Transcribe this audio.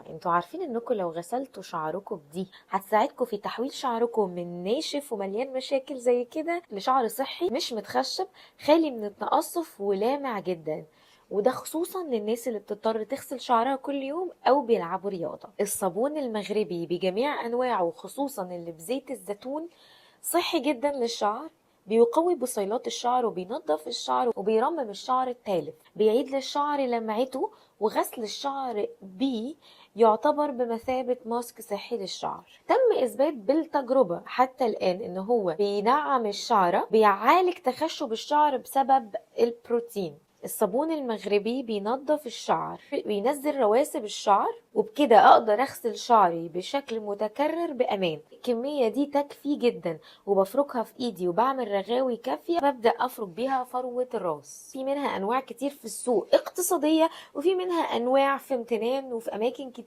انتوا عارفين انكم لو غسلتوا شعركم بدي هتساعدكم في تحويل شعركم من ناشف ومليان مشاكل زي كده لشعر صحي مش متخشب خالي من التقصف ولامع جدا. وده خصوصا للناس اللي بتضطر تغسل شعرها كل يوم او بيلعبوا رياضة. الصابون المغربي بجميع انواعه خصوصا اللي بزيت الزيتون صحي جدا للشعر، بيقوي بصيلات الشعر وبينظف الشعر وبيرمم الشعر التالف، بيعيد للشعر لمعته. وغسل الشعر بيه يعتبر بمثابة ماسك صحي للشعر. تم إثبات بالتجربة حتى الآن إن هو بينعم الشعر، بيعالج تخشب الشعر بسبب البروتين. الصابون المغربي بينظف الشعر، بينزل رواسب الشعر، وبكده اقدر اغسل شعري بشكل متكرر بامان. الكمية دي تكفي جدا، وبفركها في ايدي وبعمل رغاوي كافية ببدأ افرك بيها فروة الراس. في منها انواع كتير في السوق اقتصادية، وفي منها انواع في امتنان وفي اماكن كتير